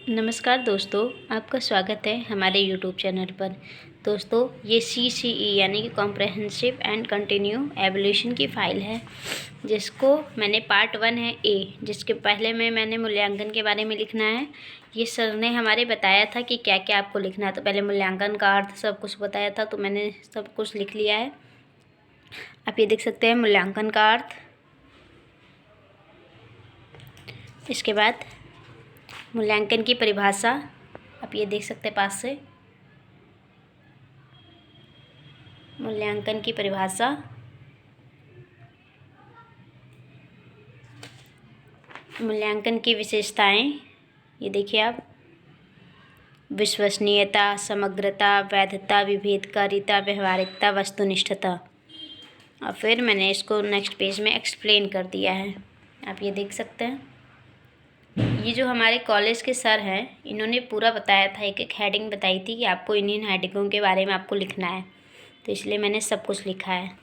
नमस्कार दोस्तों, आपका स्वागत है हमारे यूट्यूब चैनल पर। दोस्तों, ये CCE यानी कि कॉम्प्रहेंसिव एंड कंटिन्यू एवोल्यूशन की फ़ाइल है, जिसको मैंने पार्ट 1 है ए, जिसके पहले में मैंने मूल्यांकन के बारे में लिखना है। ये सर ने हमारे बताया था कि क्या क्या आपको लिखना है। तो पहले मूल्यांकन का अर्थ सब कुछ बताया था, तो मैंने सब कुछ लिख लिया है। आप ये देख सकते हैं मूल्यांकन का अर्थ। इसके बाद मूल्यांकन की परिभाषा आप ये देख सकते हैं पास से। मूल्यांकन की परिभाषा, मूल्यांकन की विशेषताएं ये देखिए आप। विश्वसनीयता, समग्रता, वैधता, विभेदकारिता, व्यवहारिकता, वस्तुनिष्ठता। और फिर मैंने इसको नेक्स्ट पेज में एक्सप्लेन कर दिया है, आप ये देख सकते हैं। ये जो हमारे कॉलेज के सर हैं, इन्होंने पूरा बताया था, एक एक हेडिंग बताई थी कि आपको इन हेडिंगों के बारे में आपको लिखना है, तो इसलिए मैंने सब कुछ लिखा है।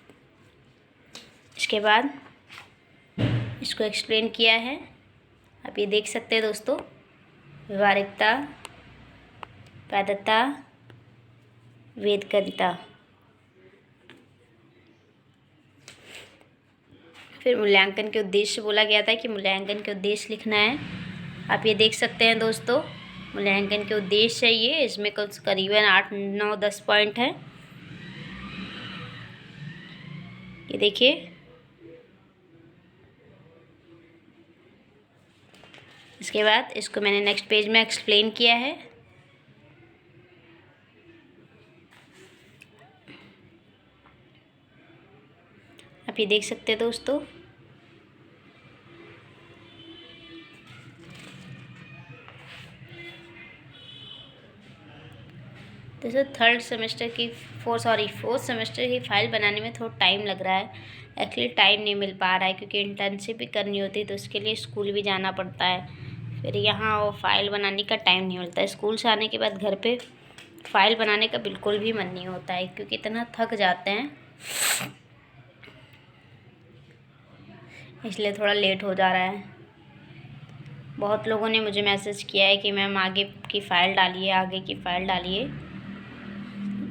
इसके बाद इसको एक्सप्लेन किया है, आप ये देख सकते हैं दोस्तों। व्यवहारिकता, वैधता, वेदकारिता। फिर मूल्यांकन के उद्देश्य बोला गया था कि मूल्यांकन के उद्देश्य लिखना है। आप ये देख सकते हैं दोस्तों, मूल्यांकन के उद्देश्य है ये। इसमें कुछ करीबन 8, 9, 10 पॉइंट हैं, ये देखिए। इसके बाद इसको मैंने नेक्स्ट पेज में एक्सप्लेन किया है। आप ये देख सकते हैं दोस्तों। दोस्तों फोर्थ सेमेस्टर की फ़ाइल बनाने में थोड़ा टाइम लग रहा है। एक्चुअली टाइम नहीं मिल पा रहा है, क्योंकि इंटर्नशिप भी करनी होती है, तो उसके लिए स्कूल भी जाना पड़ता है। फिर यहाँ वो फ़ाइल बनाने का टाइम नहीं मिलता है। स्कूल से आने के बाद घर पे फ़ाइल बनाने का बिल्कुल भी मन नहीं होता है, क्योंकि इतना थक जाते हैं, इसलिए थोड़ा लेट हो जा रहा है। बहुत लोगों ने मुझे मैसेज किया है कि मैम आगे की फ़ाइल डालिए, आगे की फ़ाइल डालिए।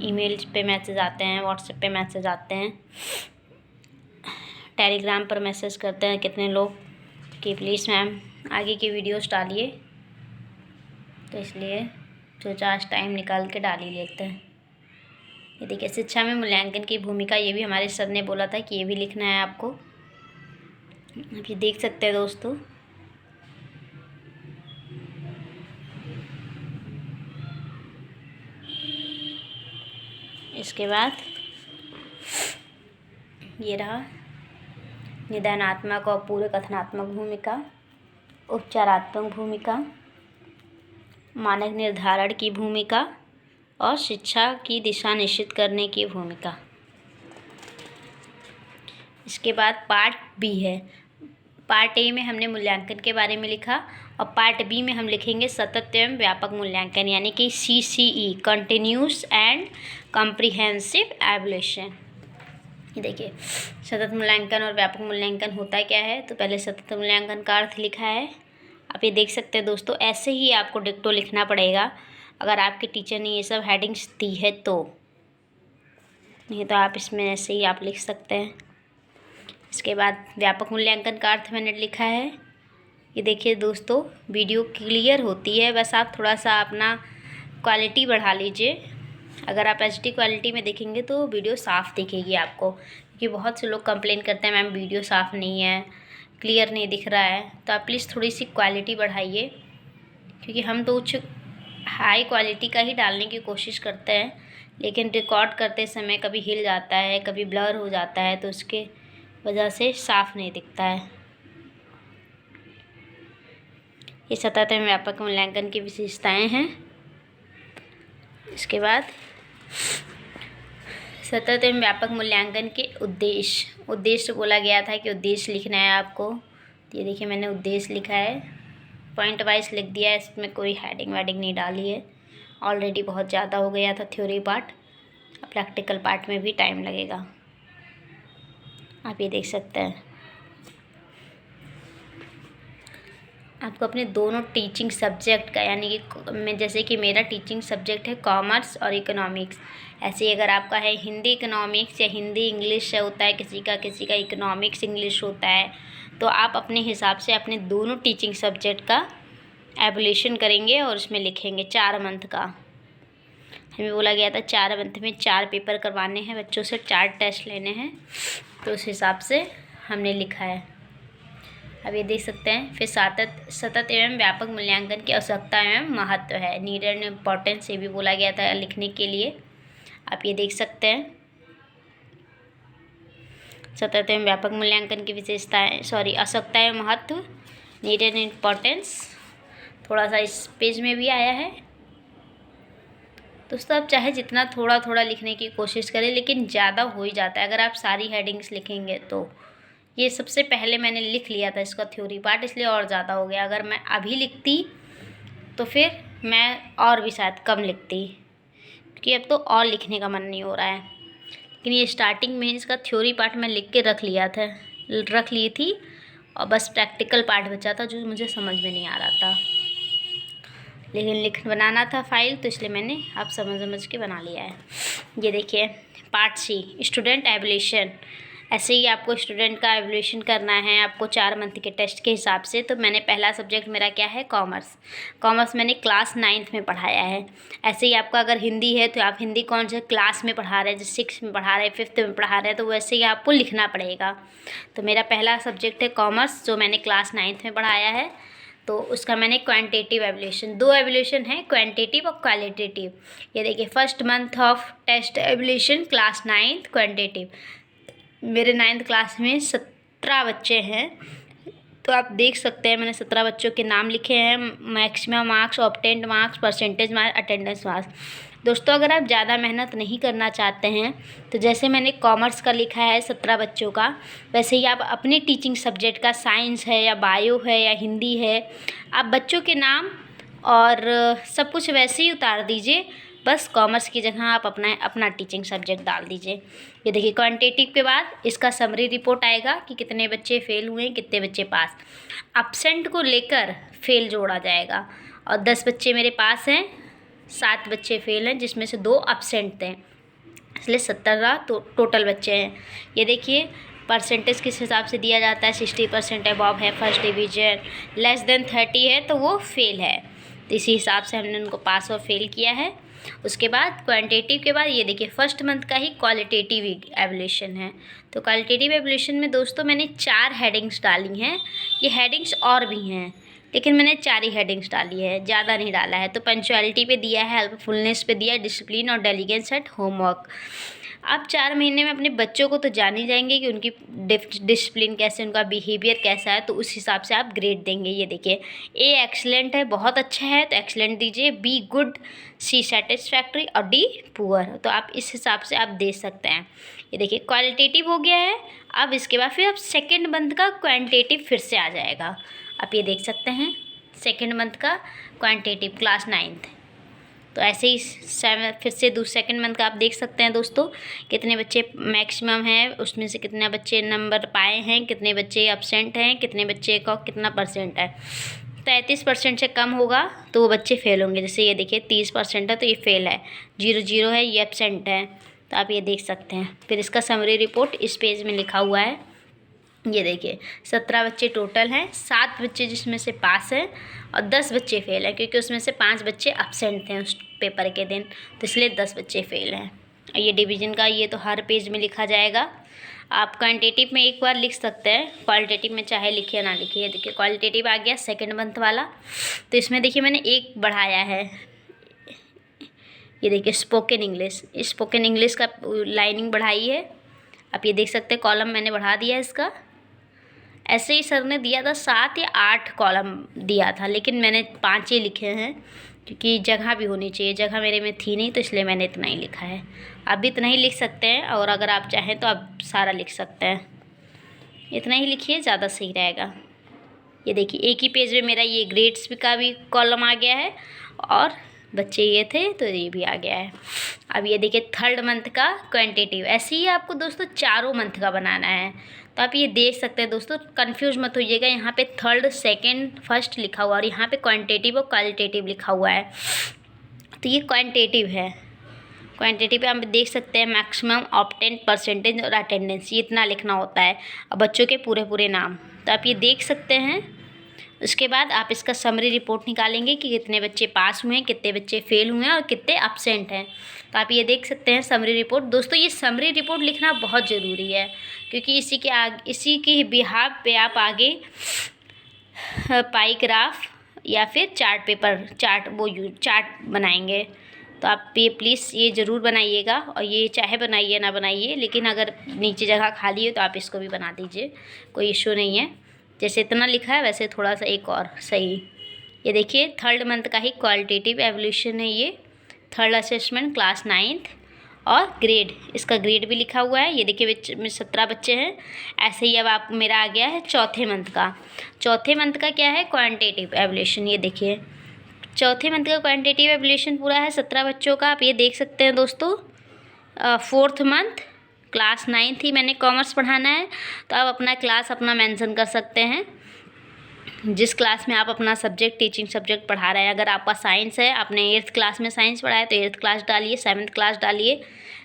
ईमेल पे मैसेज आते हैं, व्हाट्सएप पे मैसेज आते हैं, टेलीग्राम पर मैसेज करते हैं कितने लोग कि प्लीज़ मैम आगे की वीडियोस डालिए। तो इसलिए सोचा आज टाइम निकाल के डाल ही लेते हैं। ये देखिए, शिक्षा में मूल्यांकन की भूमिका, ये भी हमारे सर ने बोला था कि ये भी लिखना है आपको। आप ये देख सकते हैं दोस्तों। इसके बाद ये रहा निदानात्मक और पूर्व कथनात्मक भूमिका, उपचारात्मक भूमिका, मानक निर्धारण की भूमिका और शिक्षा की दिशा निश्चित करने की भूमिका। इसके बाद पार्ट बी है। पार्ट ए में हमने मूल्यांकन के बारे में लिखा, और पार्ट बी में हम लिखेंगे सतत एवं व्यापक मूल्यांकन, यानी कि CCE, continuous and comprehensive evolution. ये देखिए, सतत मूल्यांकन और व्यापक मूल्यांकन होता क्या है। तो पहले सतत मूल्यांकन का अर्थ लिखा है, आप ये देख सकते हैं दोस्तों। ऐसे ही आपको डिक्टो लिखना पड़ेगा, अगर आपके टीचर ने ये सब हेडिंग्स दी है तो, नहीं तो आप इसमें ऐसे ही आप लिख सकते हैं। इसके बाद व्यापक मूल्यांकन का अर्थ मैंने लिखा है, ये देखिए दोस्तों। वीडियो क्लियर होती है, बस आप थोड़ा सा अपना क्वालिटी बढ़ा लीजिए। अगर आप HD क्वालिटी में देखेंगे तो वीडियो साफ़ दिखेगी आपको, क्योंकि बहुत से लोग कंप्लेन करते हैं मैम वीडियो साफ़ नहीं है, क्लियर नहीं दिख रहा है। तो आप प्लीज़ थोड़ी सी क्वालिटी बढ़ाइए, क्योंकि हम तो उच्च हाई क्वालिटी का ही डालने की कोशिश करते हैं, लेकिन रिकॉर्ड करते समय कभी हिल जाता है, कभी ब्लर हो जाता है, तो उसके वजह से साफ़ नहीं दिखता है। ये सतत एवं व्यापक मूल्यांकन की विशेषताएं हैं। इसके बाद सतत एवं व्यापक मूल्यांकन के उद्देश्य बोला गया था कि उद्देश्य लिखना है आपको। तो ये देखिए, मैंने उद्देश्य लिखा है, पॉइंट वाइज लिख दिया है, इसमें कोई हेडिंग वेडिंग नहीं डाली है। ऑलरेडी बहुत ज़्यादा हो गया था थ्योरी पार्ट, प्रैक्टिकल पार्ट में भी टाइम लगेगा, आप ये देख सकते हैं। आपको अपने दोनों टीचिंग सब्जेक्ट का, यानी कि मैं जैसे कि मेरा टीचिंग सब्जेक्ट है कॉमर्स और इकोनॉमिक्स, ऐसे ही अगर आपका है हिंदी इकोनॉमिक्स या हिंदी इंग्लिश होता है, किसी का इकोनॉमिक्स इंग्लिश होता है, तो आप अपने हिसाब से अपने दोनों टीचिंग सब्जेक्ट का एवल्यूशन करेंगे और उसमें लिखेंगे 4 मंथ का। हमें बोला गया था 4 मंथ में 4 पेपर करवाने हैं बच्चों से, 4 टेस्ट लेने हैं, तो उस हिसाब से हमने लिखा है। अब ये देख सकते हैं। फिर सतत एवं व्यापक मूल्यांकन की आवश्यकता एवं महत्व है, नीड एंड इम्पोर्टेंस, ये भी बोला गया था लिखने के लिए। आप ये देख सकते हैं सतत एवं व्यापक मूल्यांकन की विशेषताएं, आवश्यकता एवं महत्व, नीड एंड इम्पोर्टेंस, थोड़ा सा इस पेज में भी आया है। दोस्तों आप चाहे जितना थोड़ा थोड़ा लिखने की कोशिश करें, लेकिन ज़्यादा हो ही जाता है अगर आप सारी हेडिंग्स लिखेंगे तो। ये सबसे पहले मैंने लिख लिया था इसका थ्योरी पार्ट, इसलिए और ज़्यादा हो गया। अगर मैं अभी लिखती तो फिर मैं और भी शायद कम लिखती, क्योंकि अब तो और लिखने का मन नहीं हो रहा है। लेकिन ये स्टार्टिंग में इसका थ्योरी पार्ट मैं लिख के रख ली थी, और बस प्रैक्टिकल पार्ट बचा था जो मुझे समझ में नहीं आ रहा था, लेकिन बनाना था फाइल, तो इसलिए मैंने आप समझ के बना लिया है। ये देखिए पार्ट सी, स्टूडेंट एवल्यूशन। ऐसे ही आपको स्टूडेंट का एवल्यूशन करना है आपको 4 मंथ के टेस्ट के हिसाब से। तो मैंने पहला सब्जेक्ट मेरा क्या है, कॉमर्स मैंने क्लास 9th में पढ़ाया है। ऐसे ही आपका अगर हिंदी है तो आप हिंदी कौन से क्लास में पढ़ा रहे हैं, जैसे 6th में पढ़ा रहे हैं, 5th में पढ़ा रहे हैं, तो वैसे ही आपको लिखना पड़ेगा। तो मेरा पहला सब्जेक्ट है कॉमर्स, जो मैंने क्लास 9th में पढ़ाया है। तो उसका मैंने क्वांटिटेटिव एवल्यूशन, 2 एवल्यूशन है, क्वांटिटेटिव और क्वालिटेटिव। ये देखिए first month of test evaluation class 9th quantitative. मेरे 9th क्लास में 17 बच्चे हैं, तो आप देख सकते हैं मैंने 17 बच्चों के नाम लिखे हैं। Maximum marks, obtained marks, percentage marks, attendance marks. दोस्तों अगर आप ज़्यादा मेहनत नहीं करना चाहते हैं तो जैसे मैंने कॉमर्स का लिखा है 17 बच्चों का, वैसे ही आप अपने टीचिंग सब्जेक्ट का, साइंस है या बायो है या हिंदी है, आप बच्चों के नाम और सब कुछ वैसे ही उतार दीजिए। बस कॉमर्स की जगह आप अपना टीचिंग सब्जेक्ट डाल दीजिए। ये देखिए क्वांटिटेटिव के बाद इसका समरी रिपोर्ट आएगा कि कितने बच्चे फेल हुए हैं, कितने बच्चे पास। एब्सेंट को लेकर फेल जोड़ा जाएगा, और 10 बच्चे मेरे पास हैं, 7 बच्चे फेल हैं, जिसमें से 2 एब्सेंट थे, इसलिए 17 तो टोटल बच्चे हैं। ये देखिए परसेंटेज किस हिसाब से दिया जाता है, 60% अबव है फर्स्ट डिवीजन, लेस देन 30 है तो वो फेल है। तो इसी हिसाब से हमने उनको पास और फेल किया है। उसके बाद क्वांटिटेटिव के बाद ये देखिए फर्स्ट मंथ का ही क्वालिटेटिव एवल्यूशन है। तो क्वालिटेटिव एवल्यूशन में दोस्तों मैंने 4 हेडिंग्स डाली हैं। ये हेडिंग्स और भी हैं, लेकिन मैंने 4 ही हेडिंग्स डाली है, ज़्यादा नहीं डाला है। तो पंक्चुअलिटी पे दिया है, हेल्पफुलनेस पे दिया है, डिसिप्लिन और डिलिजेंस एट होमवर्क। आप 4 महीने में अपने बच्चों को तो जान ही जाएंगे कि उनकी डिसिप्लिन कैसे, उनका बिहेवियर कैसा है, तो उस हिसाब से आप ग्रेड देंगे। ये देखिए ए एक्सलेंट है, बहुत अच्छा है, तो एक्सलेंट दीजिए, बी गुड, सी सेटिस्फैक्ट्री और डी पुअर। तो आप इस हिसाब से आप दे सकते हैं। ये देखिए क्वालिटेटिव हो गया है। अब इसके बाद फिर अब सेकेंड मंथ का क्वांटिटेटिव फिर से आ जाएगा। आप ये देख सकते हैं सेकेंड मंथ का क्वांटिटेटिव क्लास 9th। तो ऐसे ही फिर से सेकेंड मंथ का आप देख सकते हैं दोस्तों, कितने बच्चे मैक्सिमम हैं, उसमें से कितने बच्चे नंबर पाए हैं, कितने बच्चे एब्सेंट हैं, कितने बच्चे का कितना परसेंट है। 33% से कम होगा तो वो बच्चे फेल होंगे। जैसे ये देखिए 30% है तो ये फेल है, 0 है ये एब्सेंट है। तो आप ये देख सकते हैं। फिर इसका समरी रिपोर्ट इस पेज में लिखा हुआ है। ये देखिए 17 बच्चे टोटल हैं, 7 बच्चे जिसमें से पास हैं और 10 बच्चे फेल हैं, क्योंकि उसमें से 5 बच्चे एब्सेंट थे उस पेपर के दिन, तो इसलिए 10 बच्चे फेल हैं। ये डिवीज़न का ये तो हर पेज में लिखा जाएगा। आप क्वांटिटेटिव में एक बार लिख सकते हैं, क्वालिटेटिव में चाहे लिखिए ना लिखिए। देखिए क्वालिटेटिव आ गया सेकेंड मंथ वाला। तो इसमें देखिए मैंने एक बढ़ाया है, ये देखिए स्पोकन इंग्लिश का लाइनिंग बढ़ाई है। आप ये देख सकते हैं कॉलम मैंने बढ़ा दिया इसका। ऐसे ही सर ने दिया था 7 या 8 कॉलम दिया था, लेकिन मैंने 5 ही लिखे हैं, क्योंकि जगह भी होनी चाहिए। जगह मेरे में थी नहीं, तो इसलिए मैंने इतना ही लिखा है। आप भी इतना ही लिख सकते हैं, और अगर आप चाहें तो आप सारा लिख सकते हैं। इतना ही लिखिए, ज़्यादा सही रहेगा। ये देखिए एक ही पेज में मेरा ये ग्रेड्स का भी कॉलम आ गया है, और बच्चे ये थे तो ये भी आ गया है। अब ये देखिए थर्ड मंथ का क्वांटिटेटिव। ऐसे ही आपको दोस्तों चारों मंथ का बनाना है। तो आप ये देख सकते हैं दोस्तों, कंफ्यूज मत होइएगा, यहाँ पे थर्ड, सेकंड, फर्स्ट लिखा हुआ और यहाँ पे क्वांटिटेटिव और क्वालिटेटिव लिखा हुआ है। तो ये क्वांटिटेटिव है। क्वांटिटी पे आप देख सकते हैं मैक्सिमम ऑब्टेन परसेंटेज और अटेंडेंस, ये इतना लिखना होता है, और बच्चों के पूरे नाम। तो आप ये देख सकते हैं। उसके बाद आप इसका समरी रिपोर्ट निकालेंगे कि कितने बच्चे पास हुए हैं, कितने बच्चे फेल हुए हैं और कितने एब्सेंट हैं। तो आप ये देख सकते हैं समरी रिपोर्ट। दोस्तों ये समरी रिपोर्ट लिखना बहुत ज़रूरी है, क्योंकि इसी के बिहाफ पे आप आगे पाई ग्राफ या फिर चार्ट बनाएंगे। तो आप ये प्लीज़ ये ज़रूर बनाइएगा, और ये चाहे बनाइए ना बनाइए, लेकिन अगर नीचे जगह खाली है तो आप इसको भी बना दीजिए, कोई इशू नहीं है। जैसे इतना लिखा है वैसे थोड़ा सा एक और सही। ये देखिए थर्ड मंथ का ही क्वालिटेटिव एवोल्यूशन है ये, थर्ड असेसमेंट क्लास 9th, और ग्रेड, इसका ग्रेड भी लिखा हुआ है। ये देखिए में 17 बच्चे हैं। ऐसे ही अब आप मेरा आ गया है चौथे मंथ का। चौथे मंथ का क्या है, क्वांटिटेटिव एवोल्यूशन। ये देखिए चौथे मंथ का क्वांटिटेटिव एवोल्यूशन पूरा है 17 बच्चों का, आप ये देख सकते हैं दोस्तों। फोर्थ मंथ क्लास 9th ही मैंने कॉमर्स पढ़ाना है, तो आप अपना क्लास अपना मेंशन कर सकते हैं, जिस क्लास में आप अपना सब्जेक्ट टीचिंग सब्जेक्ट पढ़ा रहे हैं। अगर आपका साइंस है, आपने 8th क्लास में साइंस पढ़ा है तो 8th क्लास डालिए, 7th क्लास डालिए,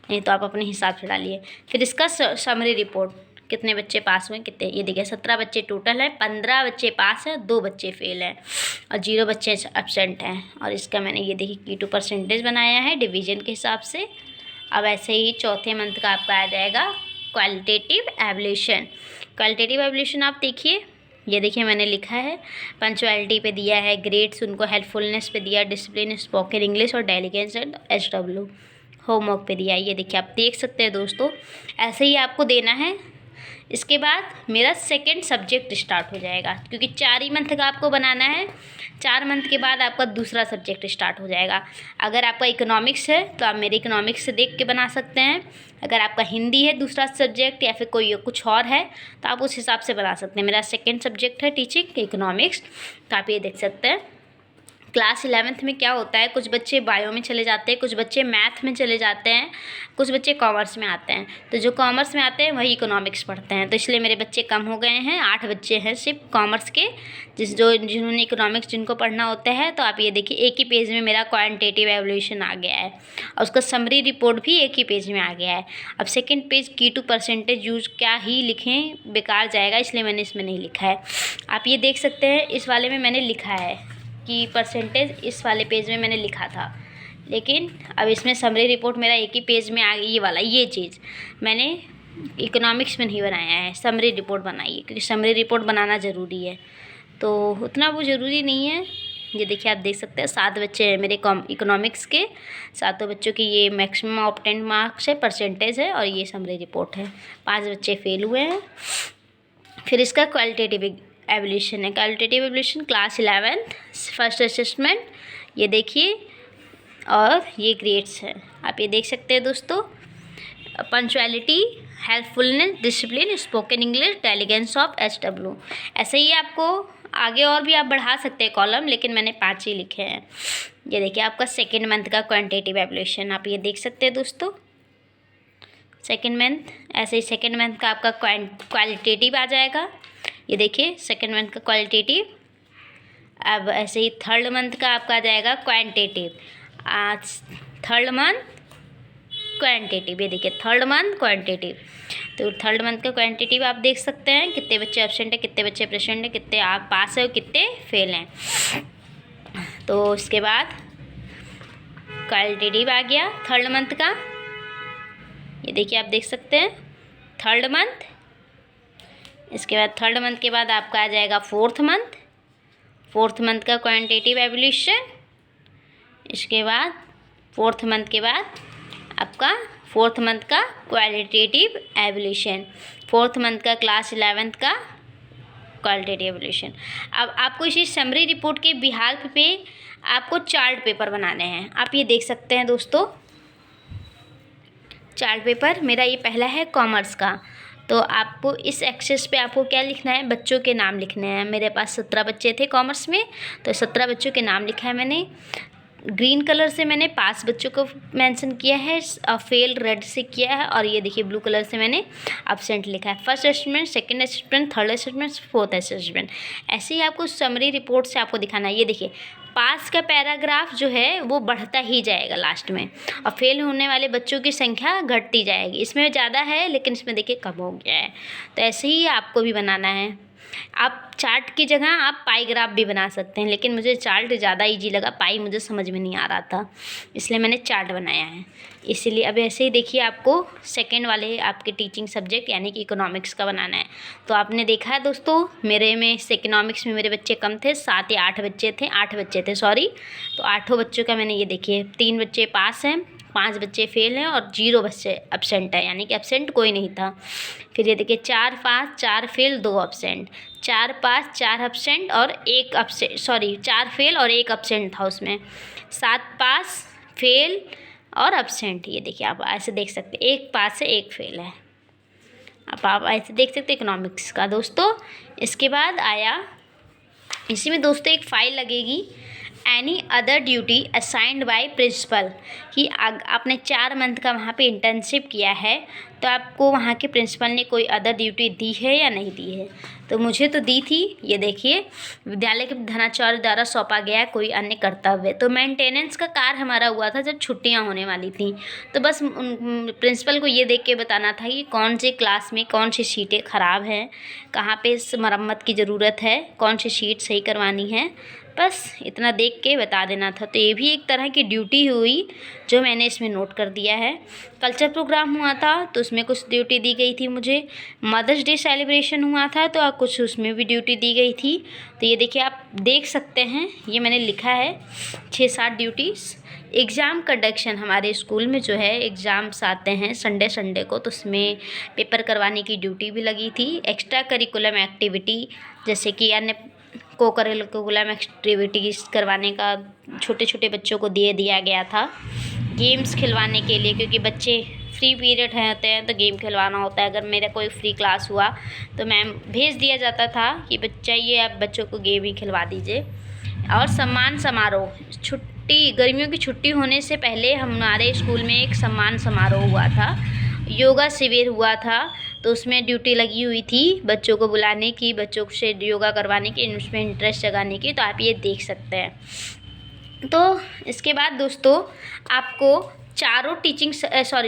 नहीं तो आप अपने हिसाब से डालिए। फिर इसका समरी रिपोर्ट, कितने बच्चे पास हुए कितने, ये देखिए 17 बच्चे टोटल हैं, 15 बच्चे पास हैं, 2 बच्चे फेल हैं और 0 बच्चे एब्सेंट हैं। और इसका मैंने ये देखिए Q2 परसेंटेज बनाया है डिवीज़न के हिसाब से। अब ऐसे ही चौथे मंथ का आपका आ जाएगा क्वालिटेटिव एवोल्यूशन। क्वालिटेटिव एवोल्यूशन आप देखिए, ये देखिए मैंने लिखा है, पंक्चुअलिटी पे दिया है, ग्रेड्स उनको हेल्पफुलनेस पे दिया, डिसिप्लिन, स्पोकन इंग्लिश और डेलीगेंस एंड SW होमवर्क पे दिया है। ये देखिए आप देख सकते हैं दोस्तों, ऐसे ही आपको देना है। इसके बाद मेरा सेकंड सब्जेक्ट स्टार्ट हो जाएगा, क्योंकि 4 ही मंथ का आपको बनाना है। 4 मंथ के बाद आपका दूसरा सब्जेक्ट स्टार्ट हो जाएगा। अगर आपका इकोनॉमिक्स है तो आप मेरे इकोनॉमिक्स से देख के बना सकते हैं। अगर आपका हिंदी है दूसरा सब्जेक्ट, या फिर कोई कुछ और है, तो आप उस हिसाब से बना सकते हैं। मेरा सेकेंड सब्जेक्ट है टीचिंग इकोनॉमिक्स, तो आप ये देख सकते हैं। क्लास 11th में क्या होता है, कुछ बच्चे बायो में चले जाते हैं, कुछ बच्चे मैथ में चले जाते हैं, कुछ बच्चे कॉमर्स में आते हैं। तो जो कॉमर्स में आते हैं वही इकोनॉमिक्स पढ़ते हैं, तो इसलिए मेरे बच्चे कम हो गए हैं। 8 बच्चे हैं सिर्फ कॉमर्स के, जिन्होंने इकोनॉमिक्स जिनको पढ़ना होता है। तो आप ये देखिए एक ही पेज में मेरा क्वांटिटेटिव एवोल्यूशन आ गया है, और उसका समरी रिपोर्ट भी एक ही पेज में आ गया है। अब second page Q2 percentage use क्या ही लिखें, बेकार जाएगा, इसलिए मैंने इसमें नहीं लिखा है। आप ये देख सकते हैं इस वाले में मैंने लिखा है कि परसेंटेज, इस वाले पेज में मैंने लिखा था, लेकिन अब इसमें समरी रिपोर्ट मेरा एक ही पेज में आ गई। ये वाला ये चीज़ मैंने इकोनॉमिक्स में नहीं बनाया है, समरी रिपोर्ट बनाई है, क्योंकि समरी रिपोर्ट बनाना ज़रूरी है। तो उतना वो ज़रूरी नहीं है। ये देखिए आप देख सकते हैं 7 बच्चे हैं मेरे इकोनॉमिक्स के, 7 बच्चों की ये मैक्सिमम ऑफ 10 मार्क्स है, परसेंटेज है, और ये समरी रिपोर्ट है। 5 बच्चे फेल हुए हैं। फिर इसका क्वालिटेटिव एवोल्यूशन है, qualitative evolution class 11th first assessment, ये देखिए, और ये ग्रेड्स हैं। आप ये देख सकते हैं दोस्तों, punctuality, helpfulness, discipline, spoken English, diligence of SW। ऐसे ही आपको आगे और भी आप बढ़ा सकते हैं कॉलम, लेकिन मैंने 5 ही लिखे हैं। ये देखिए आपका सेकेंड मंथ का क्वांटिटेटिव एवोल्यूशन, आप ये देख सकते हैं दोस्तों, सेकेंड मंथ। ऐसे ही सेकेंड मंथ का आपका क्वालिटेटिव आ जाएगा, ये देखिए सेकेंड मंथ का क्वालिटेटिव। अब ऐसे ही थर्ड मंथ का आपका आ जाएगा क्वांटिटेटिव, आज थर्ड मंथ क्वांटिटेटिव, ये देखिए थर्ड मंथ क्वांटिटेटिव। तो थर्ड मंथ का क्वांटिटेटिव आप देख सकते हैं, कितने बच्चे एब्सेंट है, कितने बच्चे प्रेजेंट है, कितने आप पास है और कितने फेल हैं। तो इसके बाद क्वालिटेटिव आ गया थर्ड मंथ का, ये देखिए आप देख सकते हैं थर्ड मंथ। इसके बाद थर्ड मंथ के बाद आपका आ जाएगा फोर्थ मंथ, फोर्थ मंथ का क्वांटिटेटिव एवोल्यूशन। इसके बाद फोर्थ मंथ के बाद आपका फोर्थ मंथ का क्वालिटेटिव एवोल्यूशन, फोर्थ मंथ का क्लास 11th का क्वालिटेटिव एवोल्यूशन। अब आपको इसी समरी रिपोर्ट के बिहाफ पे आपको चार्ट पेपर बनाने हैं। आप ये देख सकते हैं दोस्तों, चार्ट पेपर मेरा ये पहला है कॉमर्स का। तो आपको इस एक्सेस पे आपको क्या लिखना है, बच्चों के नाम लिखने हैं। मेरे पास 17 बच्चे थे कॉमर्स में, तो 17 बच्चों के नाम लिखा है मैंने। ग्रीन कलर से मैंने पास बच्चों को मेंशन किया है, फेल रेड से किया है, और ये देखिए ब्लू कलर से मैंने एब्सेंट लिखा है। First assessment, second assessment, third assessment, fourth assessment, ऐसे ही आपको समरी रिपोर्ट से आपको दिखाना है। ये देखिए पास का पैराग्राफ जो है वो बढ़ता ही जाएगा लास्ट में, और फेल होने वाले बच्चों की संख्या घटती जाएगी। इसमें ज़्यादा है लेकिन इसमें देखिए कम हो गया है। तो ऐसे ही आपको भी बनाना है। आप चार्ट की जगह आप पाई ग्राफ भी बना सकते हैं, लेकिन मुझे चार्ट ज़्यादा इजी लगा, पाई मुझे समझ में नहीं आ रहा था, इसलिए मैंने चार्ट बनाया है। इसीलिए अब ऐसे ही देखिए आपको सेकंड वाले आपके टीचिंग सब्जेक्ट यानी कि इकोनॉमिक्स का बनाना है। तो आपने देखा है दोस्तों, मेरे में इकोनॉमिक्स में मेरे बच्चे कम थे, 7 या 8 बच्चे थे सॉरी। तो 8 बच्चों का मैंने ये देखिए 3 बच्चे पास हैं, 5 बच्चे फेल हैं और 0 बच्चे एब्सेंट है, यानी कि एब्सेंट कोई नहीं था। फिर ये देखिए 4 पास, 4 फेल, 2 एब्सेंट, 4 पास, 4 एब्सेंट और 1 एब्सेंट, सॉरी 4 फेल और 1 एब्सेंट था उसमें। 7 पास, फेल और एब्सेंट, ये देखिए आप ऐसे देख सकते हैं, 1 पास है 1 फेल है। अब आप ऐसे देख सकते हैं इकोनॉमिक्स का दोस्तों। इसके बाद आया, इसी में दोस्तों एक फ़ाइल लगेगी any other duty assigned by principal, कि आपने 4 मंथ का वहाँ पे इंटर्नशिप किया है तो आपको वहाँ के प्रिंसिपल ने कोई अदर ड्यूटी दी है या नहीं दी है। तो मुझे तो दी थी। ये देखिए विद्यालय के प्रधानाचार्य द्वारा सौंपा गया कोई अन्य कर्तव्य। तो मेंटेनेंस का कार्य हमारा हुआ था जब छुट्टियां होने वाली थी, तो बस प्रिंसिपल को ये देख के बताना था कि कौन सी क्लास में कौन सी सीटें ख़राब हैं, कहाँ पे मरम्मत की ज़रूरत है, कौन सी सीट सही करवानी है, बस इतना देख के बता देना था। तो ये भी एक तरह की ड्यूटी हुई जो मैंने इसमें नोट कर दिया है। कल्चर प्रोग्राम हुआ था तो उसमें कुछ ड्यूटी दी गई थी मुझे। मदर्स डे सेलिब्रेशन हुआ था तो कुछ उसमें भी ड्यूटी दी गई थी। तो ये देखिए आप देख सकते हैं, ये मैंने लिखा है 6-7 ड्यूटीज़। एग्ज़ाम कंडक्शन, हमारे स्कूल में जो है एग्ज़ाम्स आते हैं संडे को, तो उसमें पेपर करवाने की ड्यूटी भी लगी थी। एक्स्ट्रा करिकुलम एक्टिविटी जैसे कि अन्य को-करिकुलम एक्टिविटीज़ करवाने का छोटे छोटे बच्चों को दिया गया था। गेम्स खिलवाने के लिए, क्योंकि बच्चे फ्री पीरियड होते हैं तो गेम खिलवाना होता है। अगर मेरा कोई फ्री क्लास हुआ तो मैम भेज दिया जाता था कि बच्चा ये आप बच्चों को गेम ही खिलवा दीजिए। और सम्मान समारोह, गर्मियों की छुट्टी होने से पहले हमारे स्कूल में एक सम्मान समारोह हुआ था। योगा शिविर हुआ था तो उसमें ड्यूटी लगी हुई थी बच्चों को बुलाने की, बच्चों से योगा करवाने की, उसमें इंटरेस्ट जगाने की। तो आप ये देख सकते हैं। तो इसके बाद दोस्तों आपको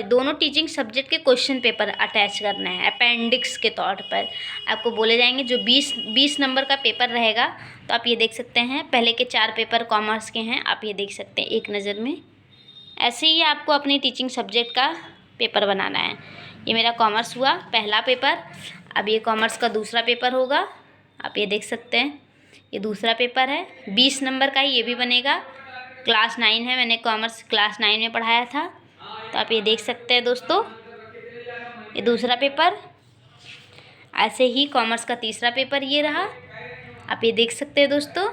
दोनों टीचिंग सब्जेक्ट के क्वेश्चन पेपर अटैच करना है अपेंडिक्स के तौर पर। आपको बोले जाएंगे जो 20 नंबर का पेपर रहेगा। तो आप ये देख सकते हैं, पहले के 4 पेपर कॉमर्स के हैं, आप ये देख सकते हैं एक नज़र में। ऐसे ही आपको अपनी टीचिंग सब्जेक्ट का पेपर बनाना है। ये मेरा कॉमर्स हुआ पहला पेपर, अब ये कॉमर्स का दूसरा पेपर होगा। आप ये देख सकते हैं, ये दूसरा पेपर है 20 नंबर का ही, ये भी बनेगा। क्लास 9 है, मैंने कॉमर्स क्लास 9 में पढ़ाया था। तो आप ये देख सकते हैं दोस्तों, ये दूसरा पेपर। ऐसे ही कॉमर्स का तीसरा पेपर ये रहा, आप ये देख सकते हैं दोस्तों।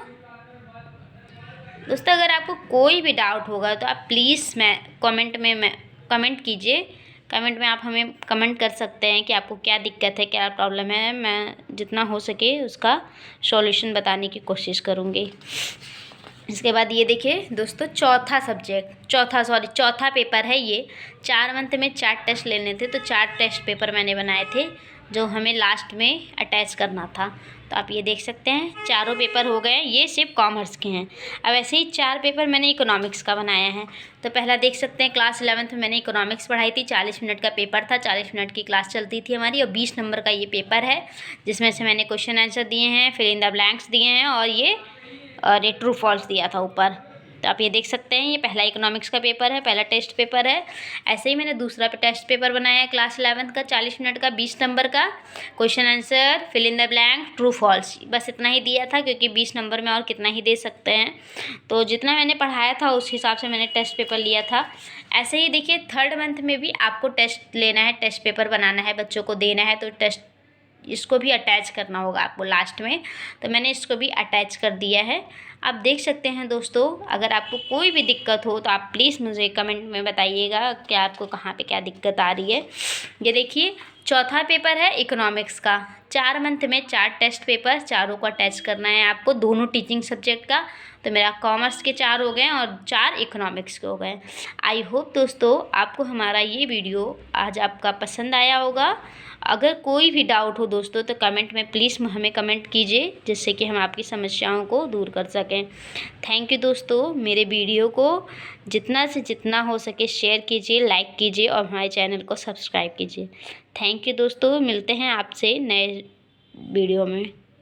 अगर आपको कोई भी डाउट होगा तो आप प्लीज़ कमेंट कीजिए। कमेंट में आप हमें कमेंट कर सकते हैं कि आपको क्या दिक्कत है, क्या प्रॉब्लम है। मैं जितना हो सके उसका सॉल्यूशन बताने की कोशिश करूँगी। इसके बाद ये देखिए दोस्तों, चौथा पेपर है ये। 4 मंथ में 4 टेस्ट लेने थे, तो 4 टेस्ट पेपर मैंने बनाए थे जो हमें लास्ट में अटैच करना था। तो आप ये देख सकते हैं चारों पेपर हो गए, ये सिर्फ कॉमर्स के हैं। अब ऐसे ही 4 पेपर मैंने इकोनॉमिक्स का बनाया है। तो पहला देख सकते हैं, क्लास 11th में मैंने इकोनॉमिक्स पढ़ाई थी। 40 मिनट का पेपर था, 40 मिनट की क्लास चलती थी हमारी, और 20 नंबर का ये पेपर है जिसमें से मैंने क्वेश्चन आंसर दिए हैं, फिल इन द ब्लैंक्स दिए हैं और ये ट्रू फॉल्स दिया था ऊपर। तो आप ये देख सकते हैं, ये पहला इकोनॉमिक्स का पेपर है, पहला टेस्ट पेपर है। ऐसे ही मैंने दूसरा टेस्ट पेपर बनाया है क्लास 11th का, 40 मिनट का, 20 नंबर का, question answer, fill in the blank, true false, बस इतना ही दिया था क्योंकि 20 नंबर में और कितना ही दे सकते हैं। तो जितना मैंने पढ़ाया था उस हिसाब से मैंने टेस्ट पेपर लिया था। ऐसे ही देखिए 3rd मंथ में भी आपको टेस्ट लेना है, टेस्ट पेपर बनाना है, बच्चों को देना है। तो टेस्ट इसको भी अटैच करना होगा आपको लास्ट में, तो मैंने इसको भी अटैच कर दिया है। आप देख सकते हैं दोस्तों, अगर आपको कोई भी दिक्कत हो तो आप प्लीज़ मुझे कमेंट में बताइएगा कि आपको कहाँ पे क्या दिक्कत आ रही है। ये देखिए चौथा पेपर है इकोनॉमिक्स का। 4 मंथ में 4 टेस्ट पेपर, चारों का टेस्ट करना है आपको, दोनों टीचिंग सब्जेक्ट का। तो मेरा कॉमर्स के 4 हो गए और 4 इकोनॉमिक्स के हो गए। आई होप दोस्तों आपको हमारा ये वीडियो आज आपका पसंद आया होगा। अगर कोई भी डाउट हो दोस्तों तो कमेंट में प्लीज़ हमें कमेंट कीजिए, जिससे कि हम आपकी समस्याओं को दूर कर सकें। थैंक यू दोस्तों। मेरे वीडियो को जितना से जितना हो सके शेयर कीजिए, लाइक कीजिए और हमारे चैनल को सब्सक्राइब कीजिए। थैंक यू दोस्तों। मिलते हैं आपसे नए वीडियो में।